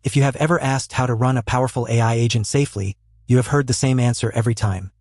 If you have ever asked how to run a powerful AI agent safely, you have heard the same answer every time.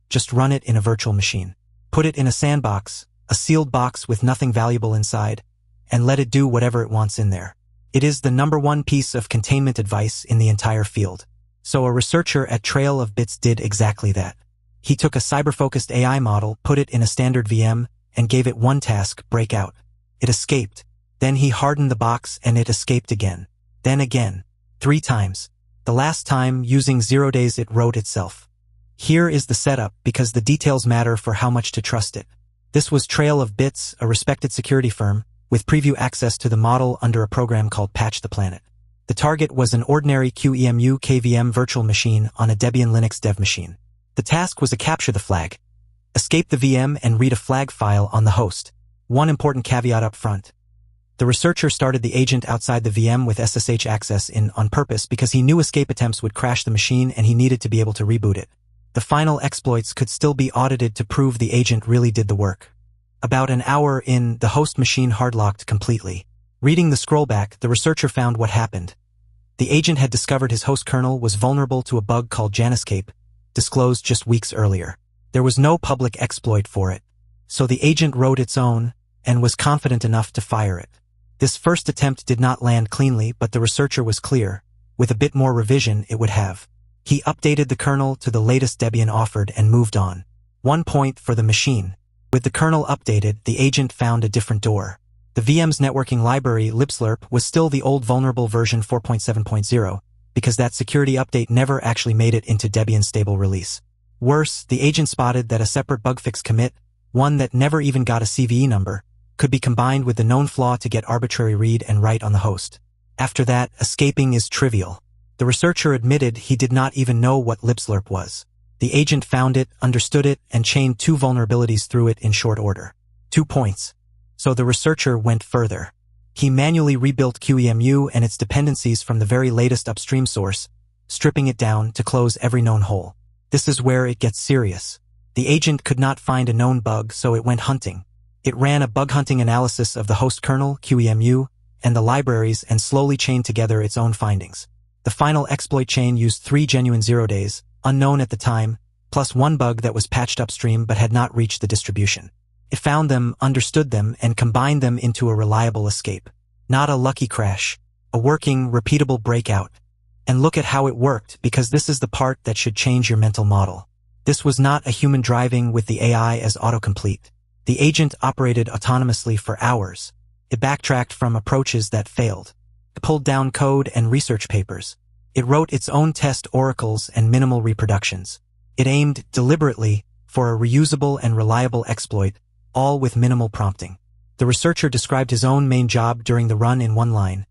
Just run it in a virtual machine. Put it in a sandbox, a sealed box with nothing valuable inside, and let it do whatever it wants in there. It is the #1 piece of containment advice in the entire field. So a researcher at Trail of Bits did exactly that. He took a cyber-focused AI model, put it in a standard VM, and gave it one task: break out. It escaped. Then he hardened the box and it escaped again. Then again. 3 times. The last time, using 0 days, it wrote itself. Here is the setup, because the details matter for how much to trust it. This was Trail of Bits, a respected security firm, with preview access to the model under a program called Patch the Planet. The target was an ordinary QEMU KVM virtual machine on a Debian Linux dev machine. The task was to capture the flag, escape the VM, and read a flag file on the host. One important caveat up front. The researcher started the agent outside the VM with SSH access on purpose because he knew escape attempts would crash the machine and he needed to be able to reboot it. The final exploits could still be audited to prove the agent really did the work. About an hour in, the host machine hardlocked completely. Reading the scrollback, the researcher found what happened. The agent had discovered his host kernel was vulnerable to a bug called Januscape, disclosed just weeks earlier. There was no public exploit for it, so the agent wrote its own and was confident enough to fire it. This first attempt did not land cleanly, but the researcher was clear. With a bit more revision, it would have. He updated the kernel to the latest Debian offered and moved on. 1 point for the machine. With the kernel updated, the agent found a different door. The VM's networking library, libslirp, was still the old vulnerable version 4.7.0, because that security update never actually made it into Debian's stable release. Worse, the agent spotted that a separate bugfix commit, one that never even got a CVE number, could be combined with the known flaw to get arbitrary read and write on the host. After that, escaping is trivial. The researcher admitted he did not even know what libslirp was. The agent found it, understood it, and chained 2 vulnerabilities through it in short order. 2 points. So the researcher went further. He manually rebuilt QEMU and its dependencies from the very latest upstream source, stripping it down to close every known hole. This is where it gets serious. The agent could not find a known bug, so it went hunting. It ran a bug hunting analysis of the host kernel, QEMU, and the libraries and slowly chained together its own findings. The final exploit chain used 3 genuine 0 days, unknown at the time, plus 1 bug that was patched upstream but had not reached the distribution. It found them, understood them, and combined them into a reliable escape. Not a lucky crash, a working, repeatable breakout. And look at how it worked, because this is the part that should change your mental model. This was not a human driving with the AI as autocomplete. The agent operated autonomously for hours. It backtracked from approaches that failed. It pulled down code and research papers. It wrote its own test oracles and minimal reproductions. It aimed deliberately for a reusable and reliable exploit, all with minimal prompting. The researcher described his own main job during the run in 1 line: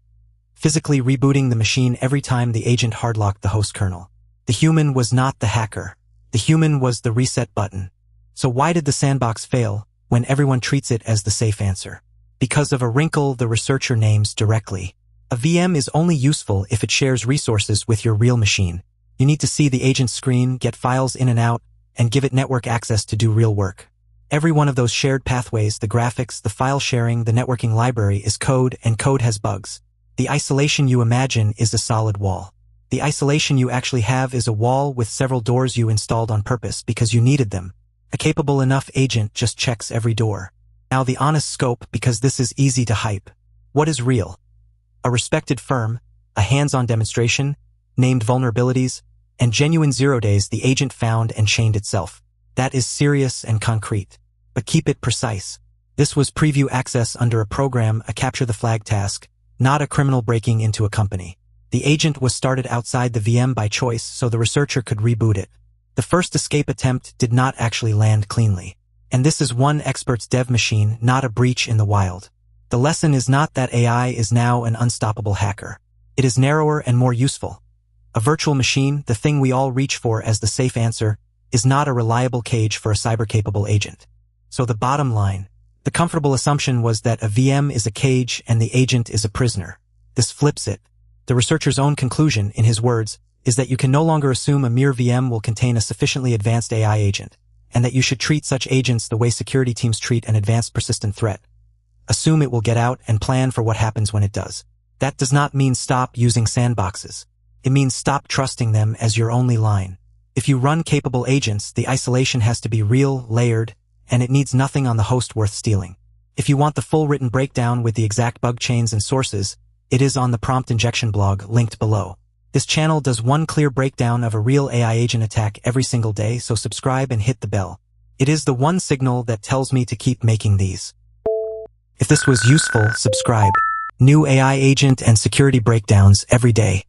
physically rebooting the machine every time the agent hardlocked the host kernel. The human was not the hacker. The human was the reset button. So why did the sandbox fail when everyone treats it as the safe answer? Because of a wrinkle the researcher names directly. A VM is only useful if it shares resources with your real machine. You need to see the agent's screen, get files in and out, and give it network access to do real work. Every one of those shared pathways, the graphics, the file sharing, the networking library, is code, and code has bugs. The isolation you imagine is a solid wall. The isolation you actually have is a wall with several doors you installed on purpose because you needed them. A capable enough agent just checks every door. Now the honest scope, because this is easy to hype. What is real? A respected firm, a hands-on demonstration, named vulnerabilities, and genuine 0 days the agent found and chained itself. That is serious and concrete. But keep it precise. This was preview access under a program, a capture the flag task, not a criminal breaking into a company. The agent was started outside the VM by choice so the researcher could reboot it. The first escape attempt did not actually land cleanly. And this is one expert's dev machine, not a breach in the wild. The lesson is not that AI is now an unstoppable hacker. It is narrower and more useful. A virtual machine, the thing we all reach for as the safe answer, is not a reliable cage for a cyber-capable agent. So the bottom line, the comfortable assumption was that a VM is a cage and the agent is a prisoner. This flips it. The researcher's own conclusion, in his words, is that you can no longer assume a mere VM will contain a sufficiently advanced AI agent, and that you should treat such agents the way security teams treat an advanced persistent threat. Assume it will get out and plan for what happens when it does. That does not mean stop using sandboxes. It means stop trusting them as your only line. If you run capable agents, the isolation has to be real, layered, and it needs nothing on the host worth stealing. If you want the full written breakdown with the exact bug chains and sources, it is on the prompt injection blog linked below. This channel does one clear breakdown of a real AI agent attack every single day, so subscribe and hit the bell. It is the one signal that tells me to keep making these. If this was useful, subscribe. New AI agent and security breakdowns every day.